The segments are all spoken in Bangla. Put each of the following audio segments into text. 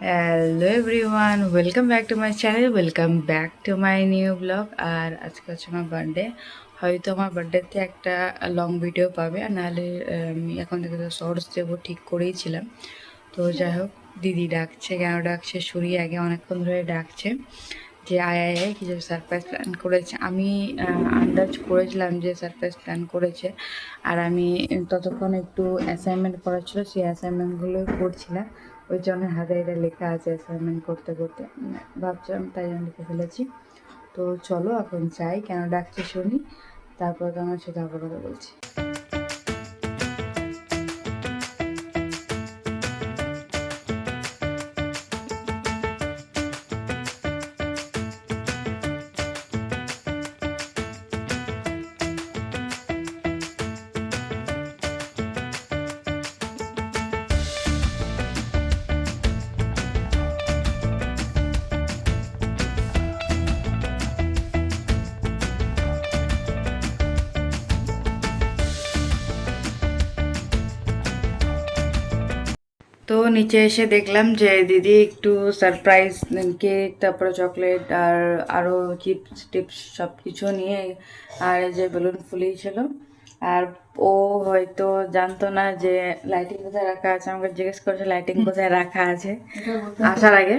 Hello everyone, welcome back to my channel, welcome back to my new blog. আর আজকে হচ্ছে আমার বার্থডে। হয়তো আমার বার্থডেতে একটা লং ভিডিও পাবে, আর নাহলে আমি এখন থেকে তো শর্টস দেবো ঠিক করেইছিলাম। তো যাই হোক, দিদি ডাকছে, কেন ডাকছে শুনি আগে, অনেকক্ষণ ধরে ডাকছে যে আয় আয় আয় কিছু সারপ্রাইজ প্ল্যান করেছে। আমি আন্দাজ করেছিলাম যে সারপ্রাইজ প্ল্যান করেছে, আর আমি ততক্ষণ একটু অ্যাসাইনমেন্ট করা ছিল, সেই অ্যাসাইনমেন্টগুলোই করছিলাম। ওই জন্য হাতে এটা লেখা আছে অ্যাসাইনমেন্ট করতে করতে ভাবছিলাম, তাই আমি লিখে ফেলেছি। তো চলো এখন যাই, কেন ডাকছে শুনি, তারপর তোমার সাথে আবার কথা বলছি। তো নিচে এসে দেখলাম যে দিদি একটু সারপ্রাইজ কেক, তারপরে চকলেট আর আরও চিপস টিপস সব কিছু নিয়ে, আর এই যে বেলুন ফুলিয়েছিল। আর ও হয়তো জানতো না যে লাইটিং কোথায় রাখা আছে, আমাকে জিজ্ঞেস করেছে লাইটিং কোথায় রাখা আছে আসার আগে।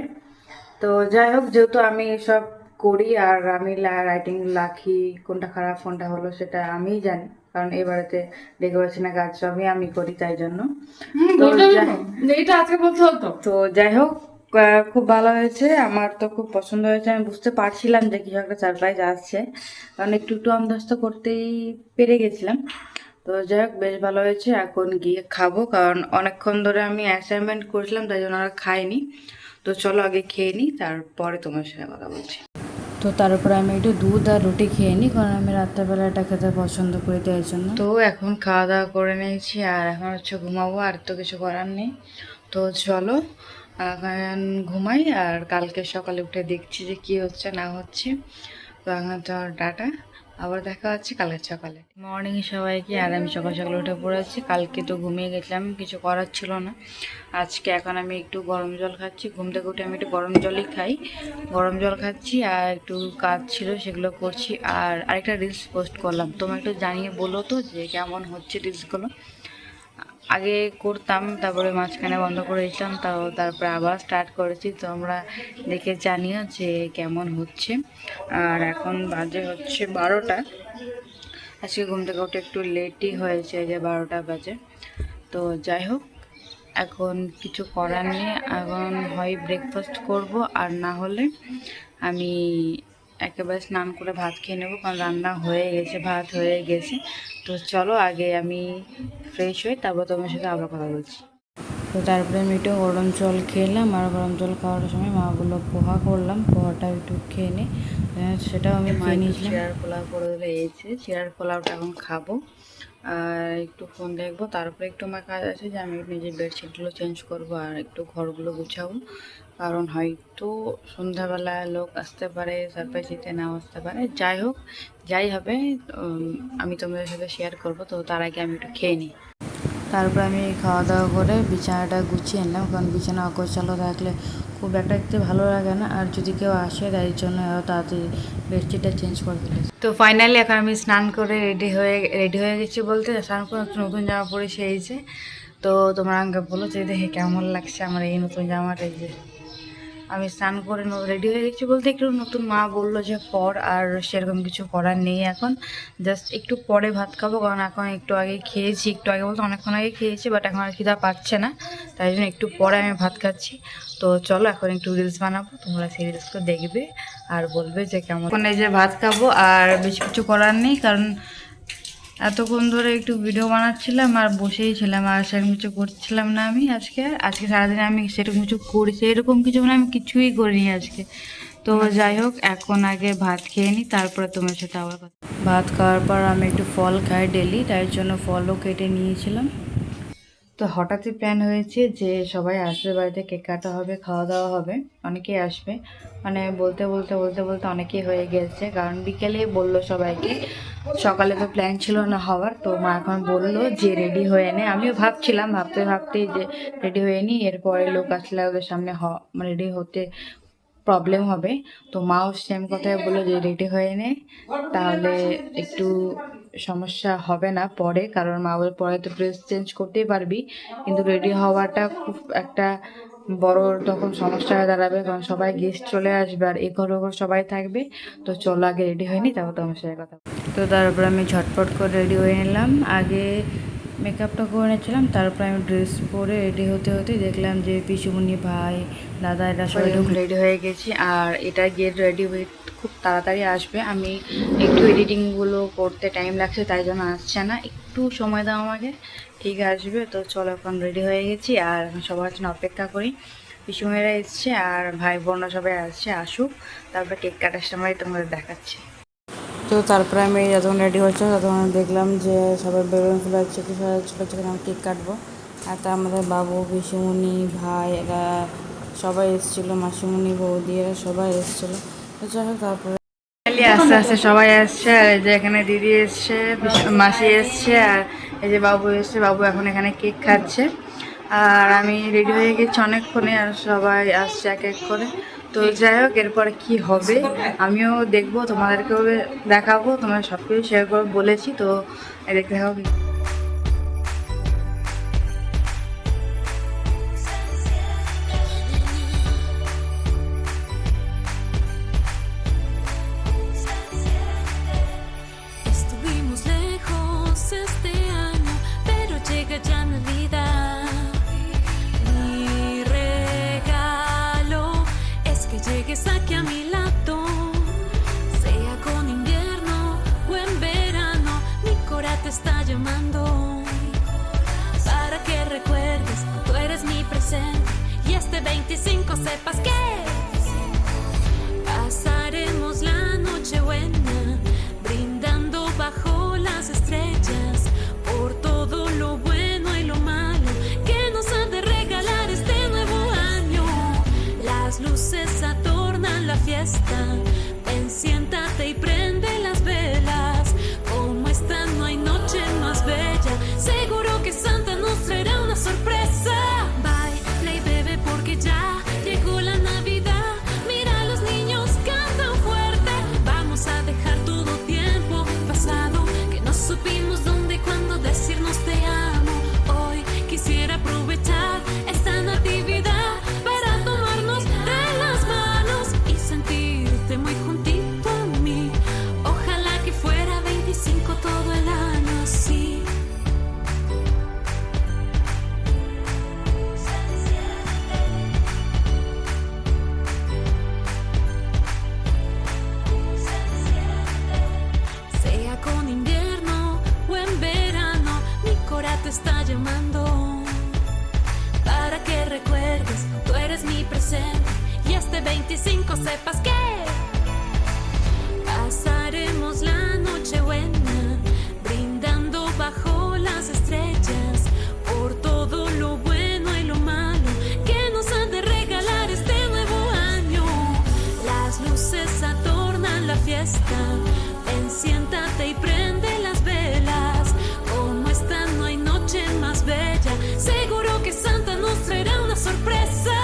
তো যাই হোক, যেহেতু আমি সব করি আর আমি লাইটিং রাখি, কোনটা খারাপ কোনটা হলো সেটা আমিই জানি, কারণ এই বাড়িতে ডেকোরেশনের কাজ সবই আমি করি, তাই জন্য। তো যাই হোক, খুব ভালো হয়েছে, আমার তো খুব পছন্দ হয়েছে। আমি বুঝতে পারছিলাম যে কিছু একটা সারপ্রাইজ আসছে, কারণ একটু একটু আমদাস্ত করতেই পেরে গেছিলাম। তো যাই হোক, বেশ ভালো হয়েছে। এখন গিয়ে খাবো, কারণ অনেকক্ষণ ধরে আমি অ্যাসাইনমেন্ট করছিলাম, তাই জন্য আর খাইনি। তো চলো আগে খেয়ে নিই, তারপরে তোমার সাথে কথা বলছি। তো তার উপরে আমি একটু দুধ আর রুটি খেয়ে নিই, কারণ আমি রাত্রেবেলা এটা খেতে পছন্দ করি, তাই জন্য। তো এখন খাওয়া দাওয়া করে নিয়েছি, আর এখন হচ্ছে ঘুমাবো, আর তো কিছু করার নেই। তো চলো এখন ঘুমাই, আর কালকে সকালে উঠে দেখছি যে কি হচ্ছে না হচ্ছে। তো এখন তো টাটা, আবার দেখা হচ্ছে কালকে সকালে। মর্নিং সবাইকে। আর আমি সকাল সকাল উঠে পড়েছি, কালকে তো ঘুমিয়ে গেছিলাম, কিছু করার ছিল না। আজকে এখন আমি একটু গরম জল খাচ্ছি, ঘুম থেকে উঠে আমি একটু গরম জলই খাই, গরম জল খাচ্ছি, আর একটু কাজ ছিল সেগুলো করছি। আর আরেকটা রিলস পোস্ট করলাম, তোমরা একটু জানিয়ে বলো তো যে কেমন হচ্ছে রিলসগুলো। আগে করতাম, তারপরে মাঝখানে বন্ধ করে দিতাম, তারপরে আবার স্টার্ট করেছি। তোমরা দেখে জানিও যে কেমন হচ্ছে। আর এখন বাজে হচ্ছে 12টা। আজকে ঘুম থেকে উঠে একটু লেটই হয়েছে, যে 12টা বাজে। তো যাই হোক, এখন কিছু করার নেই, এখন হয় ব্রেকফাস্ট করব, আর না হলে আমি একেবারে স্নান করে ভাত খেয়ে নেবো, কারণ রান্না হয়ে গেছে, ভাত হয়ে গেছে। তো চলো আগে আমি ফ্রেশ হই, তারপর তোমার সাথে আবার কথা বলছি। তো তারপরে আমি একটু গরম জল খেলাম, আর গরম জল খাওয়ার সময় মা বললো পোহা করলাম, পোহাটা একটু খেয়ে নিই। সেটাও আমি খেয়ে নিয়েছিলাম। চেয়ার পোলাও করে দিলে, এই যে চেয়ার পোলাওটা এখন খাবো, আর একটু ফোন দেখবো। তারপরে একটু আমার কাজ আছে, যে আমি নিজের বেডশিটগুলো চেঞ্জ করব, আর একটু ঘরগুলো গুছাবো, কারণ হয়তো সন্ধ্যাবেলা লোক আসতে পারে, সারপ্রাইজ দিতে নাও আসতে পারে। যাই হোক, যাই হবে আমি তোমাদের সাথে শেয়ার করব। তো তার আগে আমি একটু খেয়ে নিই। তারপর আমি খাওয়া দাওয়া করে বিছানাটা গুছিয়ে নিলাম, কারণ বিছানা অগোছালো থাকলে খুব একটা দেখতে ভালো লাগে না, আর যদি কেউ আসে তাই জন্য আরও তাড়াতাড়ি বেডশিটটা চেঞ্জ করে দিলে। তো ফাইনালি এখন আমি স্নান করে রেডি হয়ে গেছি, বলতে স্নান করে একটু নতুন জামা পরে এসেছে। তো তোমার আমাকে বলো যে দেখে কেমন লাগছে আমার এই নতুন জামাটা। এই যে আমি স্নান করে রেডি হয়ে গেছি, বলতে একটু নতুন, মা বললো যে পর, আর সেরকম কিছু করার নেই এখন, জাস্ট একটু পরে ভাত খাবো, কারণ এখন একটু আগে খেয়েছি, একটু আগে বলতে অনেকক্ষণ আগে খেয়েছি, বাট এখন আর খিদা পাচ্ছে না, তাই জন্য একটু পরে আমি ভাত খাচ্ছি। তো চলো এখন একটু রিলস বানাবো, তোমরা সেই রিলসগুলো দেখবে আর বলবে যে কেমন। এখন এই যে ভাত খাবো, আর বেশি কিছু করার নেই, কারণ এতক্ষণ ধরে একটু ভিডিও বানাচ্ছিলাম আর বসেই ছিলাম, আর সেরকম কিছু করছিলাম না আমি আজকে সারাদিনে আমি সেরকম কিছু করি, সেরকম কিছু মানে আমি কিছুই করিনি আজকে। তো যাই হোক, এখন আগে ভাত খেয়ে নিই, তারপরে তোমার সাথে আবার কথা। ভাত খাওয়ার পর আমি একটু ফল খাই ডেলি, তাই জন্য ফলও কেটে নিয়েছিলাম। তো হঠাৎই প্ল্যান হয়েছে যে সবাই আসবে, বাড়িতে কেক কাটা হবে, খাওয়া দাওয়া হবে, অনেকেই আসবে। মানে বলতে বলতে বলতে বলতে অনেকেই হয়ে গেছে, কারণ বিকেলেই বললো সবাইকে, সকালে তো প্ল্যান ছিল না হওয়ার। তো মা এখন বললো যে রেডি হয়ে নে। আমিও ভাবছিলাম, ভাবতে ভাবতেই যে রেডি হয়ে নি, এরপরে লোক আসলে ওদের সামনে রেডি হতে প্রবলেম হবে। তো মাও সেম কথাই বললো যে রেডি হয়ে নে, তাহলে একটু সমস্যা হবে না পরে, কারণ মা বলে পরে তো ড্রেস চেঞ্জ করতেই পারবি, কিন্তু রেডি হওয়াটা খুব একটা বড় তখন সমস্যা হয়ে দাঁড়াবে, কারণ সবাই গেস্ট চলে আসবে আর এ ঘর ও ঘর সবাই থাকবে। তো চলো আগে রেডি হয়নি, তারপর তোমার সাথে কথা। তো তারপর আমি ঝটপট করে রেডি হয়ে নিলাম। আগে মেকআপটা করে নিয়েছিলাম, তারপর আমি ড্রেস পরে রেডি হতে হতে দেখলাম যে পিসুমণি, ভাই, দাদা এরা সবাই রেডি হয়ে গেছি। আর এটা গেট রেডি হয়ে খুব তাড়াতাড়ি আসবে। আমি একটু এডিটিংগুলো করতে টাইম লাগছে, তাই জন্য আসছে না, একটু সময় দাও আমাকে, ঠিক আসবে। তো চলো এখন রেডি হয়ে গেছি, আর এখন সবার জন্য অপেক্ষা করি। পিসুমণিরা এসছে আর ভাই বোনরা সবাই আসছে, আসুক, তারপর কেক কাটার সময় তোমাদের দেখাচ্ছি। তো তারপরে আমি যখন রেডি হচ্ছে তখন দেখলাম যে সবাই বেলুন ফুলাচ্ছে, কি ছোটো ছোটো আমি কেক কাটবো। আর তা আমাদের বাবু, পিসুমণি, ভাই এরা সবাই এসেছিলো, মাসিমণি, বৌদি এরা সবাই এসেছিলো। তো যাই হোক, তারপরে আস্তে আস্তে সবাই আসছে। আর এই যে এখানে দিদি এসছে, মাসি এসছে, আর এই যে বাবু এসছে। বাবু এখন এখানে কেক খাচ্ছে। আর আমি রেডি হয়ে গেছি অনেকক্ষণে, আর সবাই আসছে এক এক করে। তো যাই হোক, এরপরে কী হবে আমিও দেখবো, তোমাদেরকেও দেখাবো, তোমাদের সব কিছু শেয়ার করবো বলেছি। তো দেখতে হবে। Estuvimos lejos este año, pero llega ya Navidad. Mi regalo es que llegues aquí a mi lado, sea con invierno o en verano. Mi cora te está llamando para que recuerdes, tú eres mi presente y este 25 sepas que pasaremos la noche buena, brindando bajo las estrellas por todo lo bueno y lo malo que nos han de regalar este nuevo año. Las luces adornan la fiesta, ven, siéntate y prende las velas. Como esta no hay noche más bella, seguro que Santa nos traerá una sorpresa. Baila y bebe porque ya llegó la Navidad. Mira, los niños cantan fuerte. Vamos a dejar todo tiempo pasado, que no supimos dónde y cuándo decirnos te amo. Hoy quisiera aprovechar esta natividad para tomarnos de las manos y sentirte muy juntito a mí. Ojalá que fuera 25 todo el año así. Sea con invierno o en verano, mi cora te está llamando para que recuerdes, tú eres mi presente y este 25 sepas que pasaremos la noche buena, brindando bajo las estrellas por todo lo bueno y lo malo que nos han de regalar este nuevo año. Las luces adornan la fiesta, ven, siéntate y prende las velas. Como esta no hay noche más bella, seguro que Santa nos traerá una sorpresa.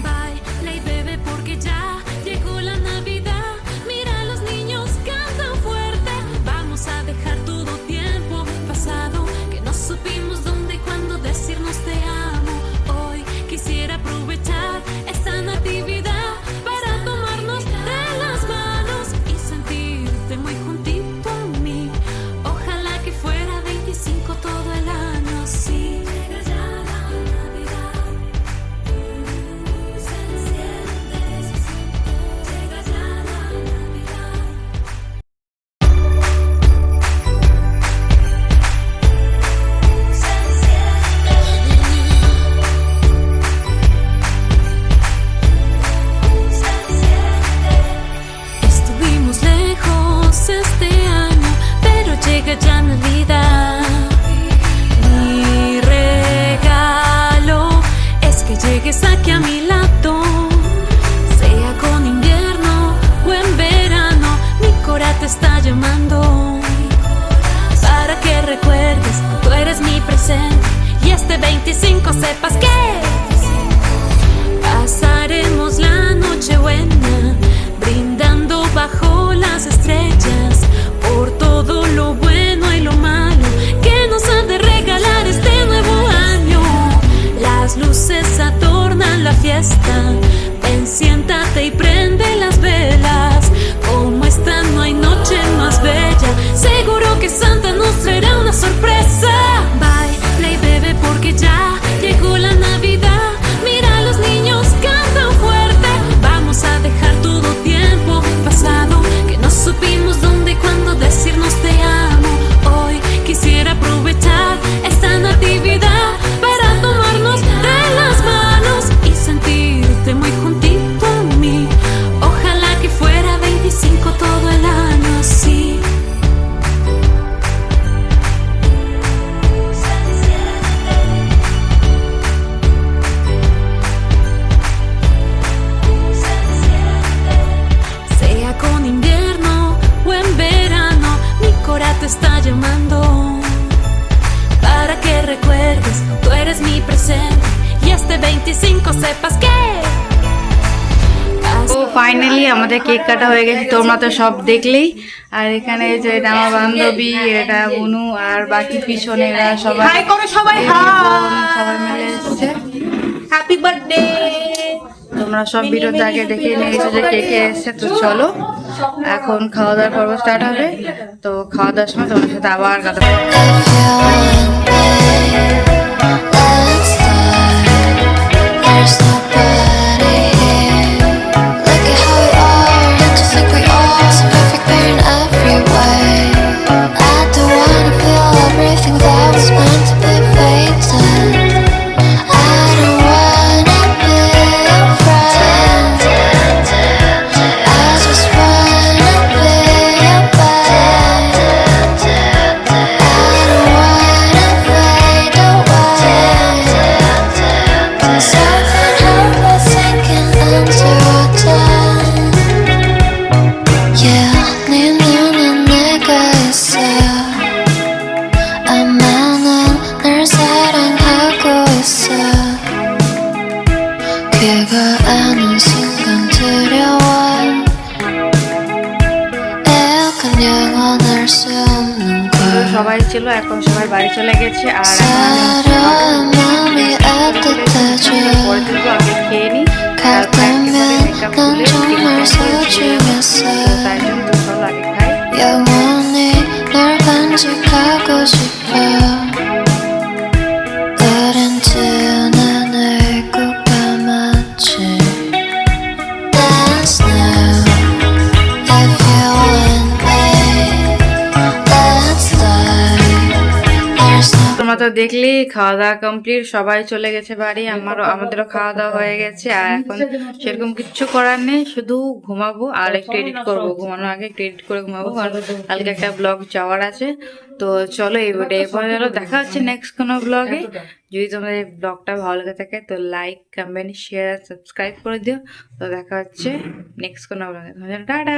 Baila y bebe porque ya llegó la Navidad. Mira, los niños cantan verdes, tú eres mi presente. Y este 25 sepas que তো ফাইনালি আমাদের কেক কাটা হয়ে গেছে, তোমরা তো সব দেখলেই। আর এখানে এই যে এটা আমার বান্ধবী, এটা বুনু, আর বাকি পিছনে এরা সবাই হাই করো সবাই, এই বোন সবাই মিলে এসেছে। Happy birthday. তোমরা সব ভিডিওতে আগে দেখে নিয়েছো যে কে কে এসছে। তো চলো এখন খাওয়া দাওয়ার পর্ব স্টার্ট হবে। তো খাওয়া দাওয়ার সময় তোমার সাথে আবার কথা বলবো। There's nobody here. Look at how we are. Don't you think we are so perfect in every way? I don't wanna feel everything that was meant to be faded. I don't wanna be your friend. I just wanna be your bed. I don't wanna fade away. Something was sinking into a dam. Yeah, 네 눈엔 내가 있어. 아마는 날 사랑하고 있어. 귀가 아는 순간 두려워. 약간 영원할 수 없는 তো 걸. সবাই ছিল, এখন সবাই বাড়ি চলে গেছে। আর 사랑한 마음이 애틋해져. পরে থেকে আগে খেয়ে নি, 갈 때면 넌 정말 소중했어. তাই জন্য তো চলো আগে খাই। 영원히 널 간직하고 싶어. 어린 두 눈을 꼭 감았지. Dance now if you want me. Let's fly. There's no তোমরা তো দেখলি খাওয়া দাওয়া কমপ্লিট, সবাই চলে গেছে বাড়ি। আমাদেরও খাওয়া দাওয়া হয়ে গেছে। আর এখন সেরকম কিচ্ছু করার নেই, শুধু ঘুমাবো আর একটু এডিট করবো। ঘুমানোর আগে একটু এডিট করে ঘুমাবো, কারণ কালকে একটা ব্লগ যাওয়ার আছে। তো চলো এই ভিডিও এই পর্যন্ত, দেখা হচ্ছে নেক্সট কোনো ব্লগে। যদি তোমাদের এই ব্লগটা ভালো লেগে থাকে তো লাইক, কমেন্ট, শেয়ার, সাবস্ক্রাইব করে দিও। তো দেখা হচ্ছে নেক্সট কোনো ব্লগে। টাটা।